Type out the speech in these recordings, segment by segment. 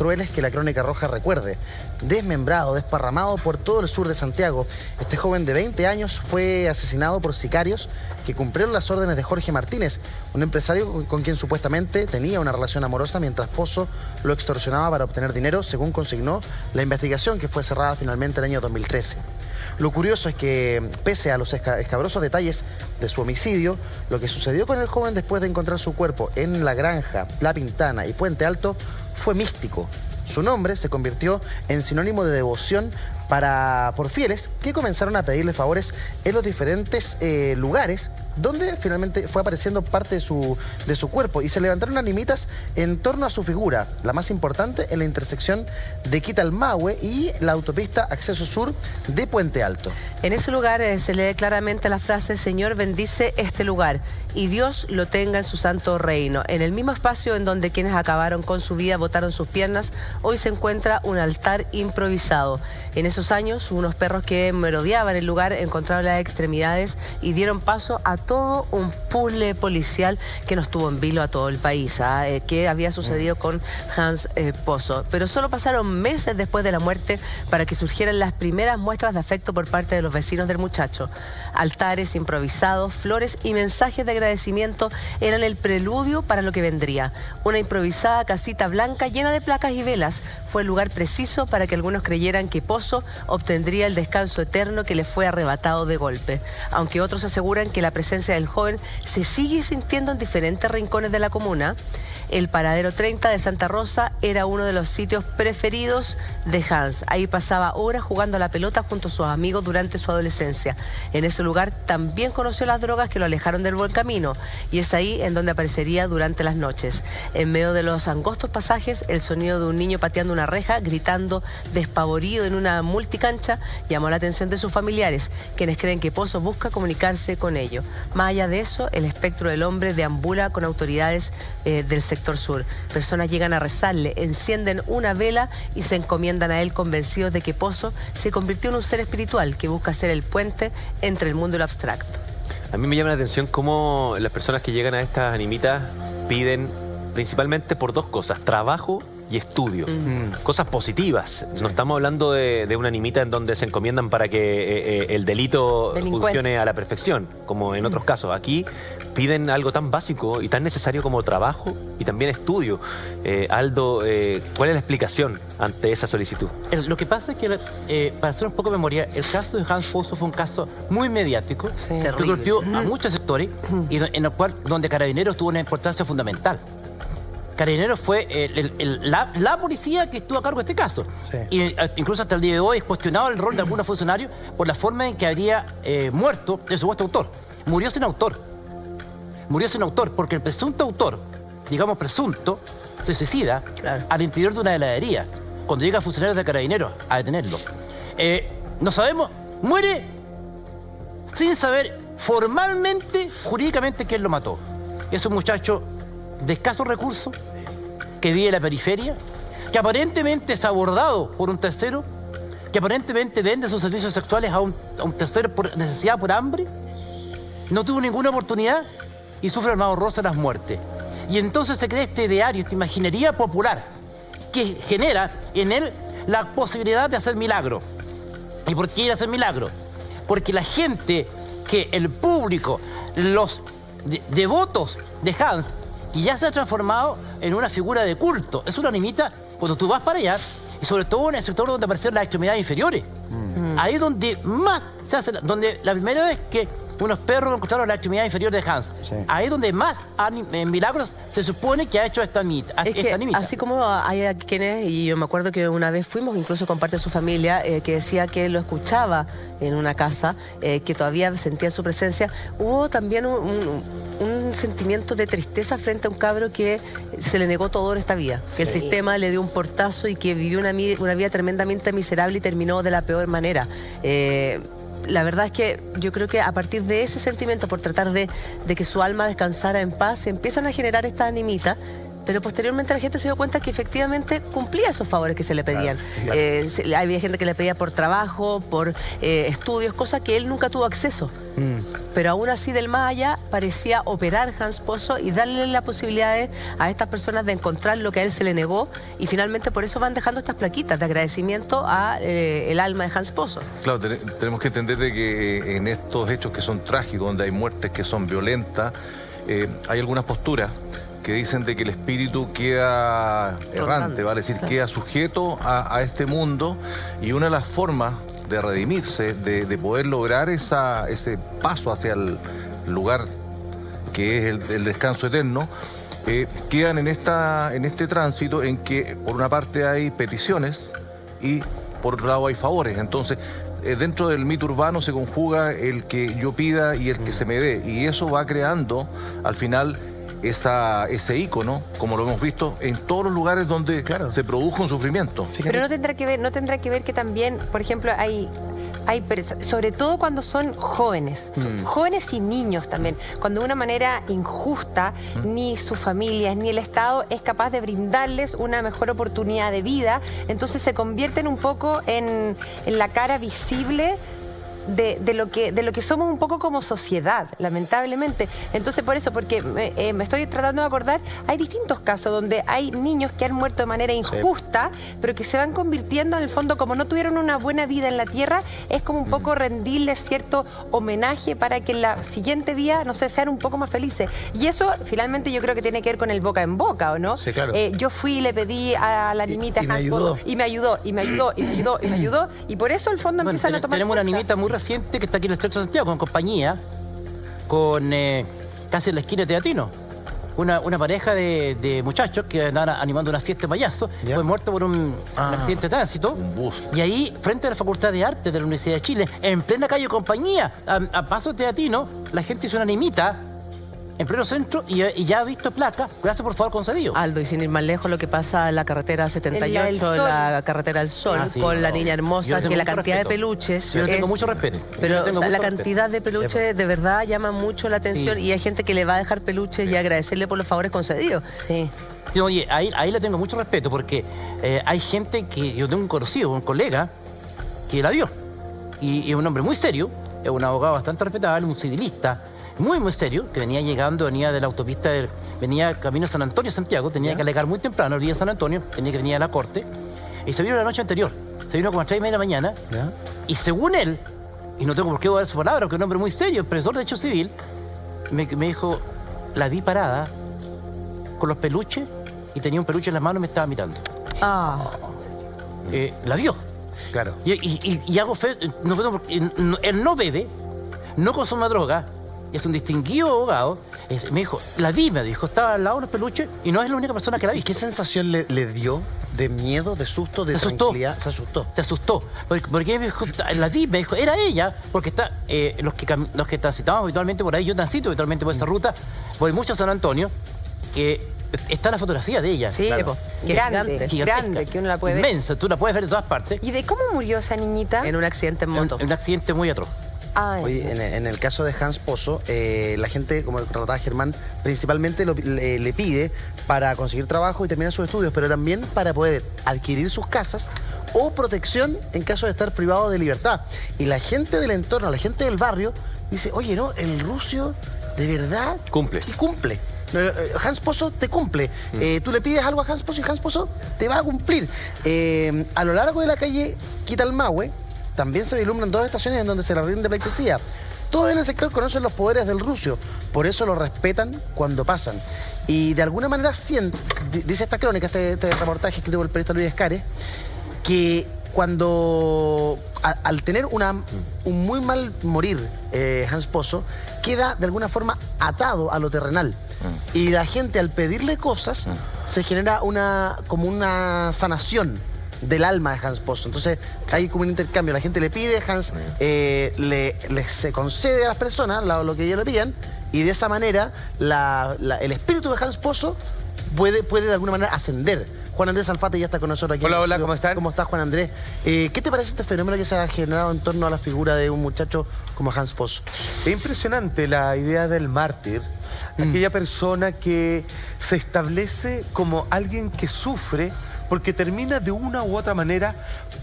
crueles que la Crónica Roja recuerde. Desmembrado, desparramado por todo el sur de Santiago, este joven de 20 años fue asesinado por sicarios que cumplieron las órdenes de Jorge Martínez, un empresario con quien supuestamente tenía una relación amorosa mientras Pozo lo extorsionaba para obtener dinero, según consignó la investigación que fue cerrada finalmente en el año 2013. Lo curioso es que, pese a los escabrosos detalles de su homicidio, lo que sucedió con el joven después de encontrar su cuerpo en La Granja, La Pintana y Puente Alto fue místico. Su nombre se convirtió en sinónimo de devoción por fieles que comenzaron a pedirle favores en los diferentes lugares donde finalmente fue apareciendo parte de su cuerpo, y se levantaron animitas en torno a su figura, la más importante en la intersección de Quitalmahue y la autopista Acceso Sur de Puente Alto. En ese lugar se lee claramente la frase: Señor, bendice este lugar y Dios lo tenga en su santo reino. En el mismo espacio en donde quienes acabaron con su vida botaron sus piernas, hoy se encuentra un altar improvisado. En esos años, unos perros que merodeaban el lugar encontraron las extremidades y dieron paso a todo un puzzle policial que nos tuvo en vilo a todo el país, que había sucedido con Hans Pozo. Pero solo pasaron meses después de la muerte para que surgieran las primeras muestras de afecto por parte de los vecinos del muchacho. Altares improvisados, flores y mensajes de agradecimiento eran el preludio para lo que vendría. Una improvisada casita blanca llena de placas y velas fue el lugar preciso para que algunos creyeran que Pozo obtendría el descanso eterno que le fue arrebatado de golpe. Aunque otros aseguran que la presencia del joven se sigue sintiendo en diferentes rincones de la comuna, el paradero 30 de Santa Rosa era uno de los sitios preferidos de Hans. Ahí pasaba horas jugando a la pelota junto a sus amigos durante su adolescencia. En ese lugar también conoció las drogas que lo alejaron del buen camino, y es ahí en donde aparecería durante las noches. En medio de los angostos pasajes, el sonido de un niño pateando una reja, gritando despavorido en una multicancha, llamó la atención de sus familiares, quienes creen que Pozo busca comunicarse con ellos. Más allá de eso, el espectro del hombre deambula con autoridades del sector sur. Personas llegan a rezarle, encienden una vela y se encomiendan a él, convencidos de que Pozo se convirtió en un ser espiritual que busca ser el puente entre el mundo y lo abstracto. A mí me llama la atención cómo las personas que llegan a estas animitas piden principalmente por dos cosas: trabajo y estudio. Cosas positivas. No estamos hablando de una animita en donde se encomiendan para que el delito funcione a la perfección, como en otros casos. Aquí piden algo tan básico y tan necesario como trabajo y también estudio. Aldo, ¿cuál es la explicación ante esa solicitud? Lo que pasa es que, para hacer un poco de memoria, el caso de Hans Pozo fue un caso muy mediático, que golpeó a muchos sectores y en el cual donde Carabineros tuvo una importancia fundamental. Carabineros fue la policía que estuvo a cargo de este caso. Sí. Y incluso hasta el día de hoy es cuestionado el rol de algunos funcionarios por la forma en que habría muerto el supuesto autor. Murió sin autor. Murió sin autor porque el presunto autor, digamos presunto, se suicida al interior de una heladería cuando llegan funcionarios de Carabineros a detenerlo. No sabemos, muere sin saber formalmente, jurídicamente, quién lo mató. Es un muchacho de escasos recursos, que vive en la periferia, que aparentemente es abordado por un tercero, que aparentemente vende sus servicios sexuales a un tercero por necesidad, por hambre, no tuvo ninguna oportunidad y sufre Armado Rosa las muertes. Y entonces se crea este ideario, esta imaginería popular, que genera en él la posibilidad de hacer milagro. ¿Y por qué ir a hacer milagro? Porque la gente, que el público, los devotos de Hans, que ya se ha transformado en una figura de culto. Es una animita cuando tú vas para allá, y sobre todo en el sector donde aparecen las extremidades inferiores. Ahí es donde más se hace, donde la primera vez que unos perros encontraron la extremidad inferior de Hans. Sí. Ahí es donde más milagros se supone que ha hecho esta animita. Así como hay quienes, y yo me acuerdo que una vez fuimos incluso con parte de su familia, que decía que lo escuchaba en una casa, que todavía sentía su presencia, hubo también un sentimiento de tristeza frente a un cabro que se le negó todo en esta vida, que el sistema le dio un portazo y que vivió una vida tremendamente miserable y terminó de la peor manera. La verdad es que yo creo que a partir de ese sentimiento, por tratar de que su alma descansara en paz, se empiezan a generar estas animitas, pero posteriormente la gente se dio cuenta que efectivamente cumplía esos favores que se le pedían. Había gente que le pedía por trabajo, por estudios, cosas que él nunca tuvo acceso. Pero aún así, del más allá, parecía operar Hans Pozo y darle la posibilidad a estas personas de encontrar lo que a él se le negó, y finalmente por eso van dejando estas plaquitas de agradecimiento a el alma de Hans Pozo. Claro, tenemos que entender de que en estos hechos que son trágicos, donde hay muertes que son violentas, hay algunas posturas que dicen de que el espíritu queda errante, vale decir, queda sujeto a este mundo, y una de las formas de redimirse, de poder lograr ese paso hacia el lugar que es el descanso eterno, quedan en este tránsito en que por una parte hay peticiones y por otro lado hay favores. Entonces, dentro del mito urbano se conjuga el que yo pida y el que se me dé, y eso va creando al final ese ícono, como lo hemos visto en todos los lugares donde se produjo un sufrimiento. Pero no tendrá que ver que también, por ejemplo, hay sobre todo cuando son jóvenes, jóvenes y niños también, cuando de una manera injusta ni sus familias ni el Estado es capaz de brindarles una mejor oportunidad de vida, entonces se convierten un poco en la cara visible de lo que somos un poco como sociedad, lamentablemente. Entonces, por eso, porque me estoy tratando de acordar, hay distintos casos donde hay niños que han muerto de manera injusta, pero que se van convirtiendo en el fondo, como no tuvieron una buena vida en la tierra, es como un poco rendirles cierto homenaje para que en la siguiente vida, no sé, sean un poco más felices. Y eso, finalmente, yo creo que tiene que ver con el boca en boca, ¿o no? Sí, claro. Yo fui y le pedí a la animita Hans Pozo, y me ayudó, y por eso, el fondo, empiezan a tomar tenemos fuerza. una animita muy reciente que está aquí en el centro de Santiago, en compañía, casi en la esquina de Teatino. Una pareja de muchachos que andaban animando una fiesta de payaso, fue muerto por un accidente de tránsito. Un bus. Y ahí, frente a la Facultad de Arte de la Universidad de Chile, en plena calle Compañía, a paso de Teatino, la gente hizo una animita en pleno centro y ya ha visto placa, gracias por favor concedido. Aldo, y sin ir más lejos, lo que pasa en la carretera 78, la carretera del Sol, sí, con la niña hermosa, que la cantidad de peluches... Yo le tengo mucho respeto. Pero la cantidad de peluches de verdad llama mucho la atención, y hay gente que le va a dejar peluches y agradecerle por los favores concedidos. Sí. Sí, oye, ahí le tengo mucho respeto porque hay gente que yo tengo un conocido, un colega, que la vio. Y es un hombre muy serio, es un abogado bastante respetable, un civilista, muy serio, que venía de la autopista, venía camino a San Antonio, Santiago, tenía que alegar muy temprano el día de San Antonio, tenía que venir a la corte, y se vino la noche anterior, se vino como a 3:30 de la mañana, y según él, y no tengo por qué dar su palabra, porque es un hombre muy serio, profesor de Derecho Civil, me dijo, la vi parada con los peluches, y tenía un peluche en las manos y me estaba mirando. La vio. Claro. Y hago fe, él no bebe, no consume droga, es un distinguido abogado. Me dijo, la vi, me dijo, estaba al lado de los peluches y no es la única persona que la vi. ¿Y qué sensación le dio? ¿De miedo, de susto, de tranquilidad? Se asustó. Se asustó. Porque me dijo, la vi, me dijo, era ella, porque está los que transitamos habitualmente por ahí, yo transito habitualmente por esa ruta, voy mucho a San Antonio, que está la fotografía de ella. Sí, claro. grande, que uno la puede ver. Inmensa, tú la puedes ver de todas partes. ¿Y de cómo murió esa niñita? En un accidente en moto. En un accidente muy atroz. Oye, en el caso de Hans Pozo, la gente, como trataba Germán, principalmente le pide para conseguir trabajo y terminar sus estudios, pero también para poder adquirir sus casas o protección en caso de estar privado de libertad. Y la gente del entorno, la gente del barrio, dice, oye, no, el rucio de verdad cumple. Y cumple. Hans Pozo te cumple. Tú le pides algo a Hans Pozo y Hans Pozo te va a cumplir. A lo largo de la calle Quitalmahue también se vislumbran 2 estaciones en donde se le rinde pleitesía. Todos en el sector conocen los poderes del rucio, por eso lo respetan cuando pasan. Y de alguna manera dice esta crónica, este reportaje escrito por el periodista Luis Escares, que cuando al tener un muy mal morir Hans Pozo, queda de alguna forma atado a lo terrenal. Y la gente, al pedirle cosas, se genera como una sanación del alma de Hans Pozo. Entonces hay como un intercambio, la gente le pide, Hans se concede a las personas lo que ellos le piden, y de esa manera el espíritu de Hans Pozo puede de alguna manera ascender. Juan Andrés Alfate ya está con nosotros aquí. Hola, ¿cómo están? ¿Cómo estás, Juan Andrés? ¿Qué te parece este fenómeno que se ha generado en torno a la figura de un muchacho como Hans Pozo? Es impresionante la idea del mártir, aquella persona que se establece como alguien que sufre porque termina de una u otra manera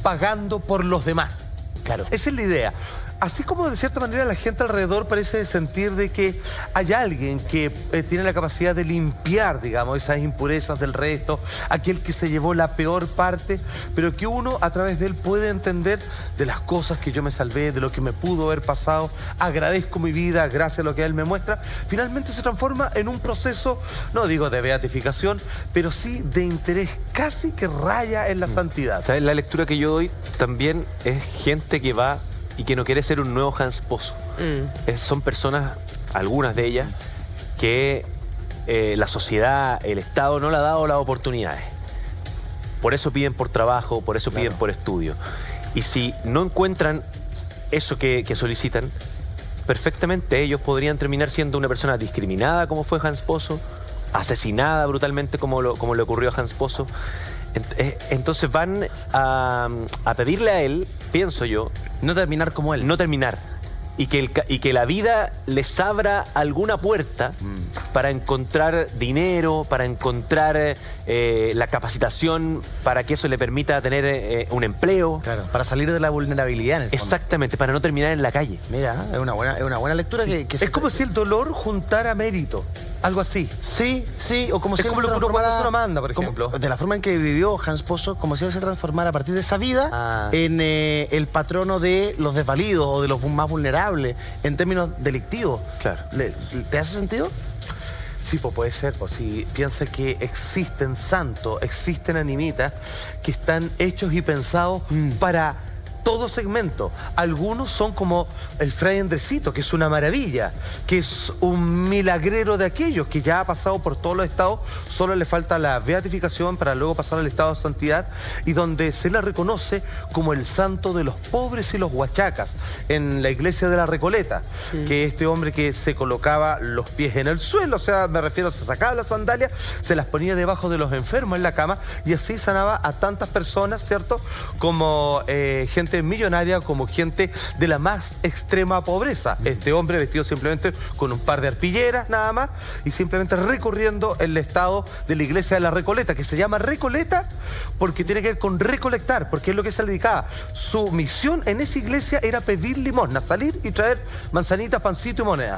pagando por los demás. Claro. Esa es la idea. Así como de cierta manera la gente alrededor parece sentir de que hay alguien que tiene la capacidad de limpiar, digamos, esas impurezas del resto, aquel que se llevó la peor parte, pero que uno a través de él puede entender de las cosas que yo me salvé, de lo que me pudo haber pasado, agradezco mi vida gracias a lo que él me muestra, finalmente se transforma en un proceso, no digo de beatificación, pero sí de interés casi que raya en la santidad. ¿Sabes? La lectura que yo doy también es gente que va y que no quiere ser un nuevo Hans Pozo. Son personas, algunas de ellas, que la sociedad, el Estado no le ha dado las oportunidades. Por eso piden por trabajo, por eso piden por estudio. Y si no encuentran eso que solicitan, perfectamente ellos podrían terminar siendo una persona discriminada como fue Hans Pozo, asesinada brutalmente como le ocurrió a Hans Pozo. Entonces van a pedirle a él, pienso yo, No terminar como él. no terminar. Y que la vida les abra alguna puerta para encontrar dinero, para encontrar la capacitación, para que eso le permita tener un empleo. Claro, para salir de la vulnerabilidad en el fondo. Exactamente, para no terminar en la calle. Mira, es una buena lectura que Es como si el dolor juntara mérito, algo así. Sí, o como Es si él como se lo que uno cuando transformara- hace una manda, por como- ejemplo. de la forma en que vivió Hans Pozo, como si él se transformara a partir de esa vida en el patrono de los desvalidos o de los más vulnerables en términos delictivos. Claro. ¿Te hace sentido? Sí, pues puede ser, pues si piensa que existen santos, existen animitas que están hechos y pensados para todo segmento. Algunos son como el Fray Andresito, que es una maravilla, que es un milagrero de aquellos que ya ha pasado por todos los estados, solo le falta la beatificación para luego pasar al estado de santidad, y donde se le reconoce como el santo de los pobres y los huachacas en la iglesia de la Recoleta, que este hombre que se colocaba los pies en el suelo, o sea, me refiero, se sacaba las sandalias, se las ponía debajo de los enfermos en la cama y así sanaba a tantas personas, ¿cierto? Como gente millonaria, como gente de la más extrema pobreza. Este hombre vestido simplemente con un par de arpilleras nada más y simplemente recorriendo el estado de la iglesia de la Recoleta, que se llama Recoleta porque tiene que ver con recolectar, porque es lo que se le dedicaba. Su misión en esa iglesia era pedir limosna, salir y traer manzanitas, pancito y moneda.